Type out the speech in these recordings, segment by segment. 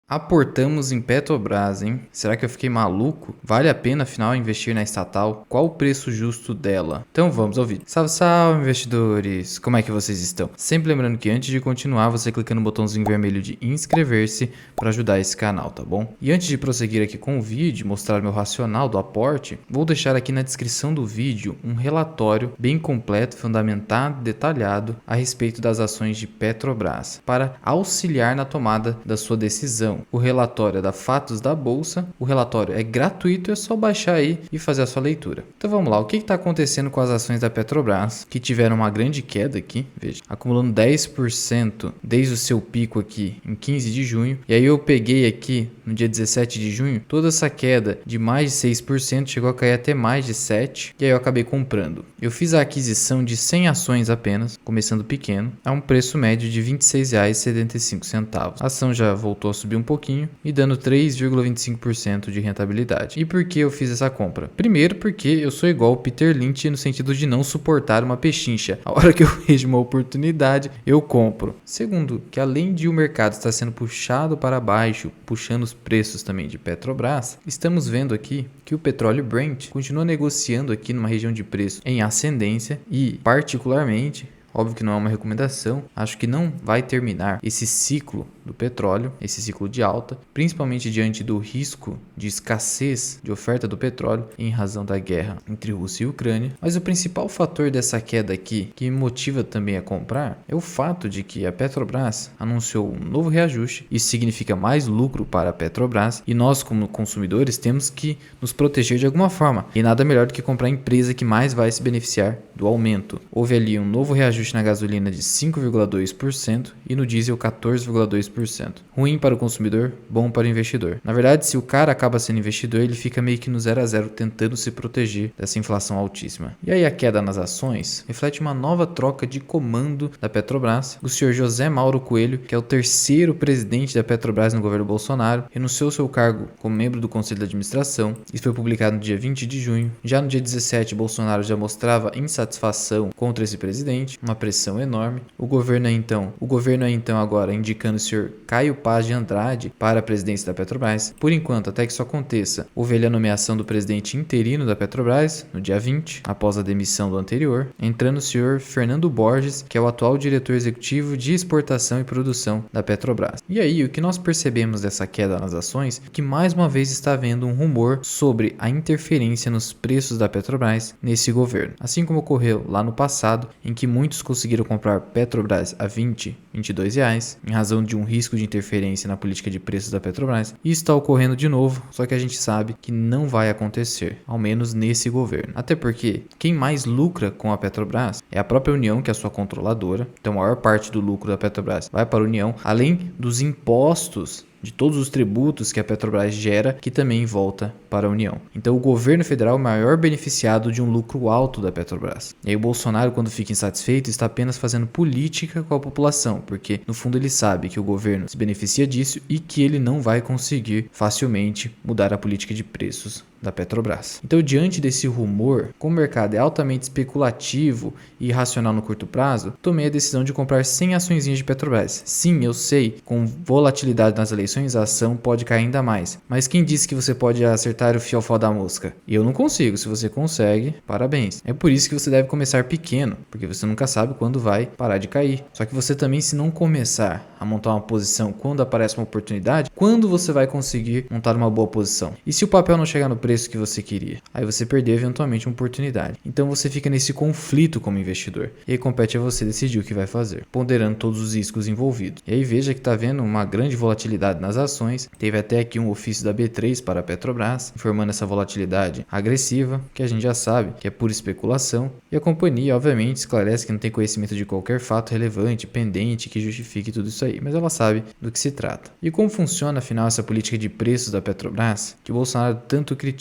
Aportamos em Petrobras, hein? Será que eu fiquei maluco? Vale a pena afinal investir na estatal? Qual o preço justo dela? Então vamos ao vídeo. Salve, salve, investidores! Como é que vocês estão? Sempre lembrando que antes de continuar, você clica no botãozinho vermelho de inscrever-se para ajudar esse canal, tá bom? E antes de prosseguir aqui com o vídeo e mostrar meu racional do aporte, vou deixar aqui na descrição do vídeo um relatório bem completo, fundamentado e detalhado a respeito das ações de Petrobras, para auxiliar na tomada da sua decisão. O relatório é da Fatos da Bolsa, o relatório é gratuito, é só baixar aí e fazer a sua leitura. Então vamos lá, o que está acontecendo com as ações da Petrobras, que tiveram uma grande queda aqui, veja, acumulando 10% desde o seu pico aqui em 15 de junho, e aí eu peguei aqui no dia 17 de junho, toda essa queda de mais de 6% chegou a cair até mais de 7%, e aí eu acabei comprando. Eu fiz a aquisição de 100 ações apenas, começando pequeno, a um preço médio de R$ 26,75. A ação já voltou a subir um pouquinho e dando 3,25% de rentabilidade. E por que eu fiz essa compra? Primeiro, porque eu sou igual o Peter Lynch no sentido de não suportar uma pechincha. A hora que eu vejo uma oportunidade, eu compro. Segundo, que além de o mercado estar sendo puxado para baixo, puxando os preços também de Petrobras, estamos vendo aqui que o petróleo Brent continua negociando aqui numa região de preço em ascendência e, particularmente, óbvio que não é uma recomendação, acho que não vai terminar esse ciclo do petróleo, esse ciclo de alta, principalmente diante do risco de escassez de oferta do petróleo em razão da guerra entre Rússia e Ucrânia. Mas o principal fator dessa queda aqui, que me motiva também a comprar, é o fato de que a Petrobras anunciou um novo reajuste. Isso significa mais lucro para a Petrobras e nós, como consumidores, temos que nos proteger de alguma forma. E nada melhor do que comprar a empresa que mais vai se beneficiar do aumento. Houve ali um novo reajuste na gasolina de 5,2% e no diesel 14,2%. Ruim para o consumidor, bom para o investidor. Na verdade, se o cara acaba sendo investidor, ele fica meio que no 0 a 0 tentando se proteger dessa inflação altíssima. E aí a queda nas ações reflete uma nova troca de comando da Petrobras. O senhor José Mauro Coelho, que é o terceiro presidente da Petrobras no governo Bolsonaro, renunciou ao seu cargo como membro do conselho de administração. Isso foi publicado no dia 20 de junho. Já no dia 17, Bolsonaro já mostrava insatisfação contra esse presidente, uma pressão enorme. O governo é então agora indicando o senhor Caio Paz de Andrade para a presidência da Petrobras. Por enquanto, até que isso aconteça, houve ali a nomeação do presidente interino da Petrobras no dia 20, após a demissão do anterior, entrando o senhor Fernando Borges, que é o atual diretor executivo de exportação e produção da Petrobras. E aí, o que nós percebemos dessa queda nas ações é que mais uma vez está havendo um rumor sobre a interferência nos preços da Petrobras nesse governo. Assim como ocorreu lá no passado, em que muitos conseguiram comprar Petrobras a 20, 22 reais, em razão de um risco de interferência na política de preços da Petrobras. Isso está ocorrendo de novo, só que a gente sabe que não vai acontecer, ao menos nesse governo. Até porque quem mais lucra com a Petrobras é a própria União, que é a sua controladora. Então a maior parte do lucro da Petrobras vai para a União, além dos impostos de todos os tributos que a Petrobras gera, que também volta para a União. Então o governo federal é o maior beneficiado de um lucro alto da Petrobras. E aí o Bolsonaro, quando fica insatisfeito, está apenas fazendo política com a população, porque no fundo ele sabe que o governo se beneficia disso e que ele não vai conseguir facilmente mudar a política de preços da Petrobras. Então, diante desse rumor, como o mercado é altamente especulativo e irracional no curto prazo, tomei a decisão de comprar 100 açõezinhas de Petrobras. Sim, eu sei, com volatilidade nas eleições, a ação pode cair ainda mais. Mas quem disse que você pode acertar o fiofó da mosca? Eu não consigo. Se você consegue, parabéns. É por isso que você deve começar pequeno, porque você nunca sabe quando vai parar de cair. Só que você também, se não começar a montar uma posição quando aparece uma oportunidade, quando você vai conseguir montar uma boa posição? E se o papel não chegar no preço que você queria? Aí você perdeu eventualmente uma oportunidade. Então você fica nesse conflito como investidor. E aí compete a você decidir o que vai fazer, ponderando todos os riscos envolvidos. E aí veja que está havendo uma grande volatilidade nas ações. Teve até aqui um ofício da B3 para a Petrobras, informando essa volatilidade agressiva, que a gente já sabe que é pura especulação. E a companhia, obviamente, esclarece que não tem conhecimento de qualquer fato relevante, pendente, que justifique tudo isso aí. Mas ela sabe do que se trata. E como funciona, afinal, essa política de preços da Petrobras, que o Bolsonaro tanto critica?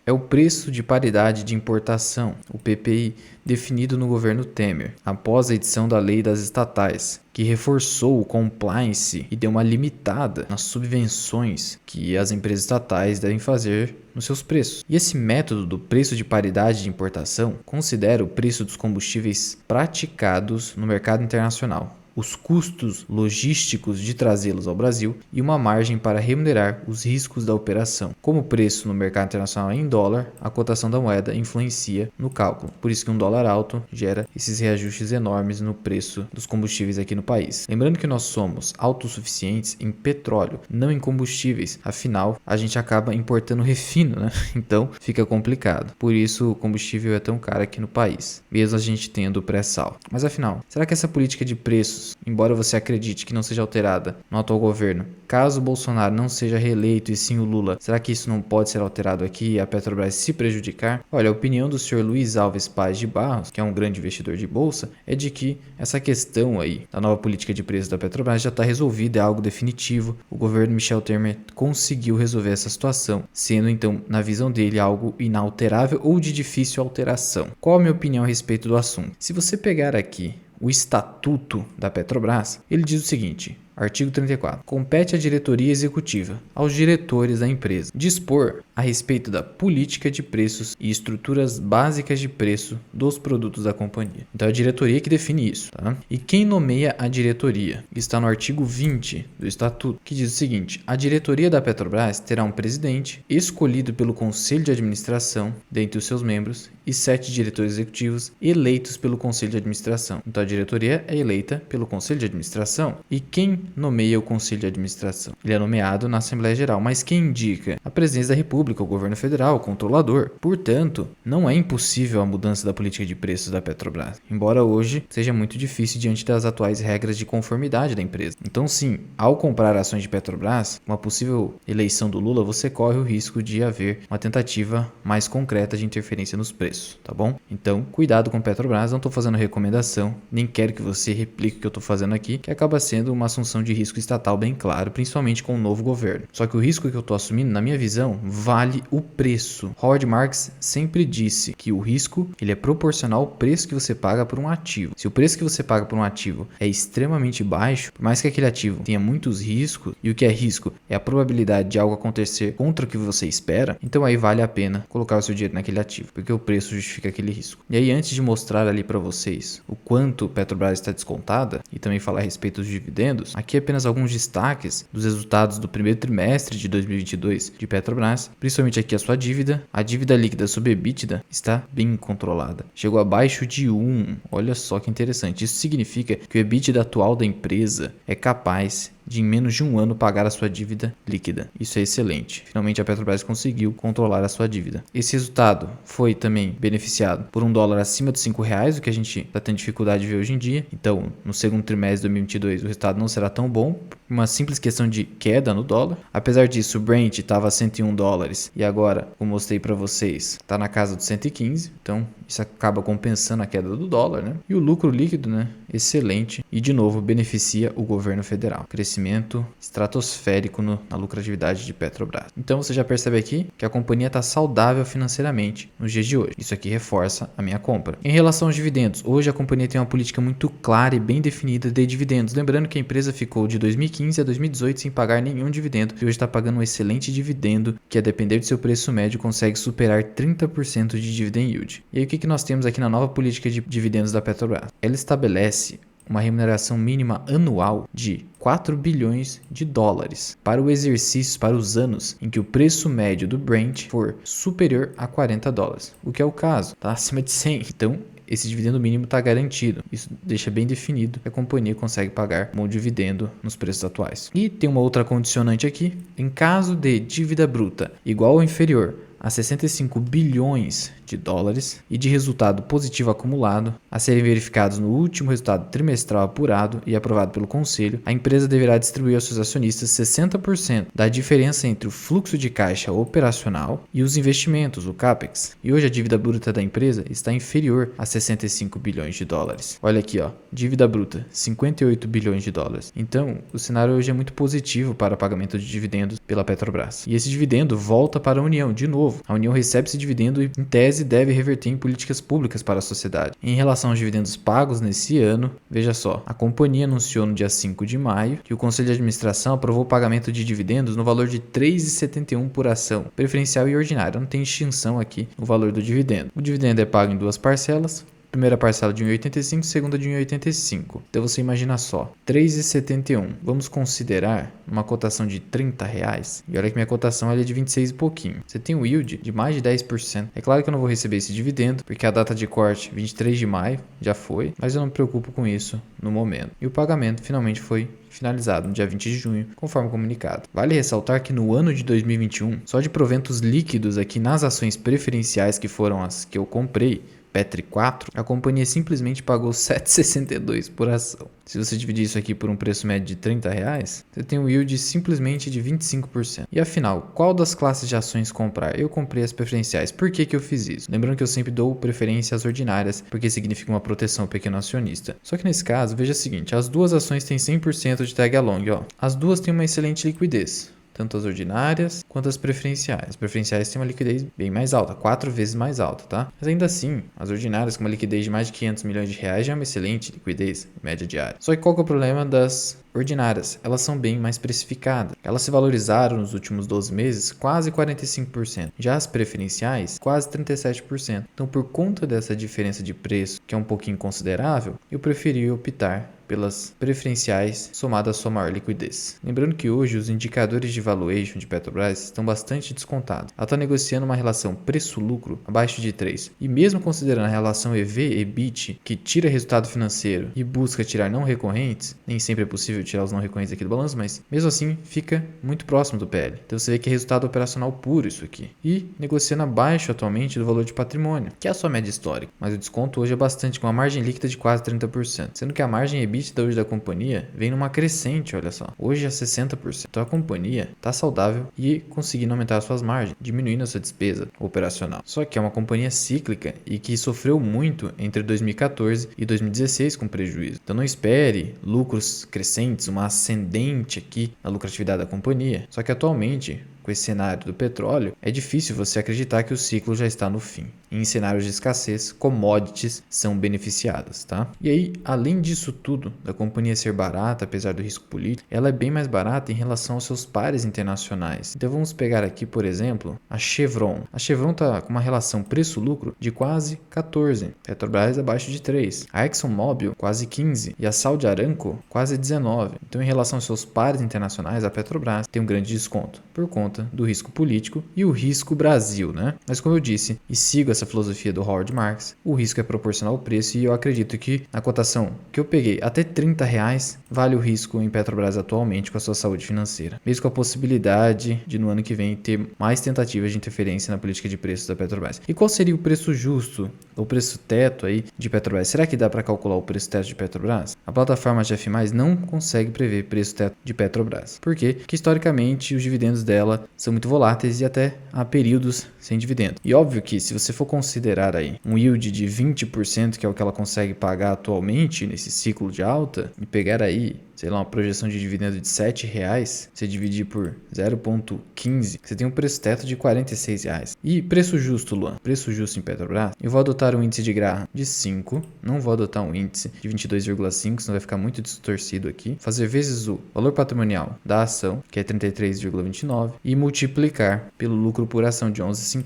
É o preço de paridade de importação, o PPI, definido no governo Temer, após a edição da lei das estatais, que reforçou o compliance e deu uma limitada nas subvenções que as empresas estatais devem fazer nos seus preços. E esse método do preço de paridade de importação considera o preço dos combustíveis praticados no mercado internacional. os custos logísticos de trazê-los ao Brasil e uma margem para remunerar os riscos da operação. Como o preço no mercado internacional é em dólar, a cotação da moeda influencia no cálculo. Por isso que um dólar alto gera esses reajustes enormes no preço dos combustíveis aqui no país. Lembrando que nós somos autossuficientes em petróleo, não em combustíveis. Afinal, a gente acaba importando refino, né? Então fica complicado. Por isso o combustível é tão caro aqui no país, mesmo a gente tendo o pré-sal. Mas afinal, será que essa política de preços, embora você acredite que não seja alterada no atual governo, caso o Bolsonaro não seja reeleito e sim o Lula, será que isso não pode ser alterado aqui e a Petrobras se prejudicar? Olha, a opinião do senhor Luiz Alves Paz de Barros, que é um grande investidor de bolsa, é de que essa questão aí da nova política de preços da Petrobras já está resolvida, é algo definitivo. O governo Michel Temer conseguiu resolver essa situação, sendo então, na visão dele, algo inalterável ou de difícil alteração. Qual a minha opinião a respeito do assunto? Se você pegar aqui o estatuto da Petrobras, ele diz o seguinte: artigo 34. Compete à diretoria executiva, aos diretores da empresa, dispor a respeito da política de preços e estruturas básicas de preço dos produtos da companhia. Então é a diretoria que define isso, tá? E quem nomeia a diretoria? Está no artigo 20 do estatuto, que diz o seguinte: a diretoria da Petrobras terá um presidente escolhido pelo conselho de administração, dentre os seus membros, e 7 diretores executivos eleitos pelo conselho de administração. Então a diretoria é eleita pelo conselho de administração. E quem nomeia o conselho de administração? Ele é nomeado na Assembleia Geral, mas quem indica? A presidência da República, o governo federal, o controlador. Portanto, não é impossível a mudança da política de preços da Petrobras, embora hoje seja muito difícil diante das atuais regras de conformidade da empresa. Então sim, ao comprar ações de Petrobras, uma possível eleição do Lula, você corre o risco de haver uma tentativa mais concreta de interferência nos preços, tá bom? Então, cuidado com Petrobras, não estou fazendo recomendação, nem quero que você replique o que eu estou fazendo aqui, que acaba sendo uma assunção de risco estatal bem claro, principalmente com o novo governo. Só que o risco que eu estou assumindo, na minha visão, vale o preço. Howard Marks sempre disse que o risco ele é proporcional ao preço que você paga por um ativo. Se o preço que você paga por um ativo é extremamente baixo, por mais que aquele ativo tenha muitos riscos, e o que é risco é a probabilidade de algo acontecer contra o que você espera, então aí vale a pena colocar o seu dinheiro naquele ativo, porque o preço justifica aquele risco. E aí, antes de mostrar ali para vocês o quanto Petrobras está descontada e também falar a respeito dos dividendos, aqui apenas alguns destaques dos resultados do primeiro trimestre de 2022 de Petrobras, principalmente aqui a sua dívida. A dívida líquida sobre EBITDA está bem controlada, chegou abaixo de 1. Olha só que interessante, isso significa que o EBITDA atual da empresa é capaz de em menos de um ano pagar a sua dívida líquida. Isso é excelente. Finalmente a Petrobras conseguiu controlar a sua dívida. Esse resultado foi também beneficiado por um dólar acima de R$5, o que a gente está tendo dificuldade de ver hoje em dia. Então, no segundo trimestre de 2022, o resultado não será tão bom, uma simples questão de queda no dólar. Apesar disso, o Brent estava a $101 e agora, como mostrei para vocês, está na casa dos 115. Então, isso acaba compensando a queda do dólar, né? E o lucro líquido, né? Excelente e, de novo, beneficia o governo federal. Crescimento estratosférico na lucratividade de Petrobras. Então, você já percebe aqui que a companhia está saudável financeiramente nos dias de hoje. Isso aqui reforça a minha compra. Em relação aos dividendos, hoje a companhia tem uma política muito clara e bem definida de dividendos. Lembrando que a empresa ficou de 2015 a 2018 sem pagar nenhum dividendo e hoje está pagando um excelente dividendo que, a depender do seu preço médio, consegue superar 30% de dividend yield. E aí, o que nós temos aqui na nova política de dividendos da Petrobras? Ela estabelece uma remuneração mínima anual de 4 bilhões de dólares para o exercício, para os anos em que o preço médio do Brent for superior a $40, o que é o caso, está acima de 100. Então, esse dividendo mínimo está garantido. Isso deixa bem definido que a companhia consegue pagar um bom dividendo nos preços atuais. E tem uma outra condicionante aqui: em caso de dívida bruta igual ou inferior a 65 bilhões de dólares e de resultado positivo acumulado a serem verificados no último resultado trimestral apurado e aprovado pelo conselho, a empresa deverá distribuir aos seus acionistas 60% da diferença entre o fluxo de caixa operacional e os investimentos, o CAPEX. E hoje a dívida bruta da empresa está inferior a 65 bilhões de dólares. Olha aqui, ó, dívida bruta, 58 bilhões de dólares. Então, o cenário hoje é muito positivo para pagamento de dividendos pela Petrobras. E esse dividendo volta para a União, de novo. A União recebe esse dividendo e, em tese, deve reverter em políticas públicas para a sociedade. Em relação aos dividendos pagos nesse ano, veja só, a companhia anunciou no dia 5 de maio que o Conselho de Administração aprovou o pagamento de dividendos no valor de R$ 3,71 por ação, preferencial e ordinária. Não tem extinção aqui no valor do dividendo. O dividendo é pago em duas parcelas, Primeira parcela de 1,85, segunda de 1,85. Então você imagina só, 3,71. Vamos considerar uma cotação de R$30. E olha que minha cotação é de 26 e pouquinho. Você tem um yield de mais de 10%. É claro que eu não vou receber esse dividendo, porque a data de corte 23 de maio já foi, mas eu não me preocupo com isso no momento. E o pagamento finalmente foi finalizado no dia 20 de junho, conforme comunicado. Vale ressaltar que no ano de 2021, só de proventos líquidos aqui nas ações preferenciais, que foram as que eu comprei, Petri 4, a companhia simplesmente pagou R$ 7,62 por ação. Se você dividir isso aqui por um preço médio de R$30, você tem um yield simplesmente de 25%. E afinal, qual das classes de ações comprar? Eu comprei as preferenciais. Por que eu fiz isso? Lembrando que eu sempre dou preferência às ordinárias, porque significa uma proteção ao pequeno acionista. Só que nesse caso, veja o seguinte, as duas ações têm 100% de tag along, ó. As duas têm uma excelente liquidez, tanto as ordinárias quanto as preferenciais. As preferenciais têm uma liquidez bem mais alta, 4 vezes mais alta, tá? Mas ainda assim, as ordinárias com uma liquidez de mais de R$500 milhões já é uma excelente liquidez média diária. Só que qual que é o problema das ordinárias? Elas são bem mais precificadas. Elas se valorizaram nos últimos 12 meses quase 45%. Já as preferenciais, quase 37%. Então, por conta dessa diferença de preço, que é um pouquinho considerável, eu preferi optar pelas preferenciais somada à sua maior liquidez. Lembrando que hoje os indicadores de valuation de Petrobras estão bastante descontados. Ela está negociando uma relação preço-lucro abaixo de 3. E mesmo considerando a relação EV/EBIT, que tira resultado financeiro e busca tirar não recorrentes, nem sempre é possível tirar os não recorrentes aqui do balanço, mas mesmo assim fica muito próximo do PL. Então você vê que é resultado operacional puro isso aqui. E negociando abaixo atualmente do valor de patrimônio, que é a sua média histórica. Mas o desconto hoje é bastante, com uma margem líquida de quase 30%. Sendo que a margem EBIT hoje da companhia vem numa crescente, olha só. Hoje é 60%. Então a companhia está saudável e conseguindo aumentar suas margens, diminuindo a sua despesa operacional. Só que é uma companhia cíclica e que sofreu muito entre 2014 e 2016 com prejuízo. Então não espere lucros crescentes, uma ascendente aqui na lucratividade da companhia. Só que atualmente, com esse cenário do petróleo, é difícil você acreditar que o ciclo já está no fim. Em cenários de escassez, commodities são beneficiadas, tá? E aí, além disso tudo, da companhia ser barata, apesar do risco político, ela é bem mais barata em relação aos seus pares internacionais. Então vamos pegar aqui, por exemplo, a Chevron. A Chevron está com uma relação preço-lucro de quase 14, Petrobras abaixo de 3, a ExxonMobil quase 15 e a Saudi Aramco quase 19. Então, em relação aos seus pares internacionais, a Petrobras tem um grande desconto por conta do risco político e o risco Brasil, né? Mas como eu disse, e sigo essa filosofia do Howard Marks, o risco é proporcional ao preço e eu acredito que na cotação que eu peguei até R$30 vale o risco em Petrobras atualmente com a sua saúde financeira. Mesmo com a possibilidade de no ano que vem ter mais tentativas de interferência na política de preços da Petrobras. E qual seria o preço justo, o preço teto aí de Petrobras? Será que dá para calcular o preço teto de Petrobras? A plataforma GF+, não consegue prever preço teto de Petrobras. Por quê? Porque historicamente os dividendos dela são muito voláteis e até há períodos sem dividendo. E óbvio que se você for considerar aí um yield de 20%, que é o que ela consegue pagar atualmente nesse ciclo de alta, e pegar aí, sei lá, uma projeção de dividendo de R$7, você dividir por 0,15, você tem um preço teto de R$46. E preço justo, Luan? Preço justo em Petrobras? Eu vou adotar um índice de Graham de 5, não vou adotar um índice de 22,5, senão vai ficar muito distorcido aqui. Fazer vezes o valor patrimonial da ação, que é 33,29, e multiplicar pelo lucro por ação de 11,50.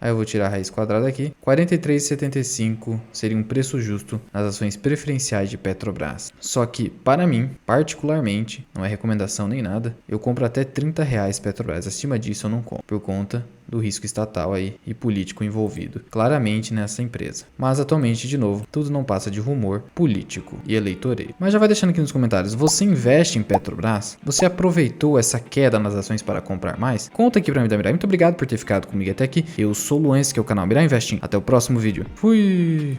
Aí eu vou tirar a raiz quadrada aqui. 43,75 seria um preço justo nas ações preferenciais de Petrobras. Só que, para mim, particularmente, não é recomendação nem nada, eu compro até R$30 Petrobras. Acima disso eu não compro, por conta do risco estatal aí e político envolvido claramente nessa empresa. Mas atualmente, de novo, tudo não passa de rumor político e eleitoreiro. Mas já vai deixando aqui nos comentários, você investe em Petrobras? Você aproveitou essa queda nas ações para comprar mais? Conta aqui pra mim da Mirai. Muito obrigado por ter ficado comigo até aqui. Eu sou o Luan, esse que é o canal Mirai Investing. Até o próximo vídeo. Fui!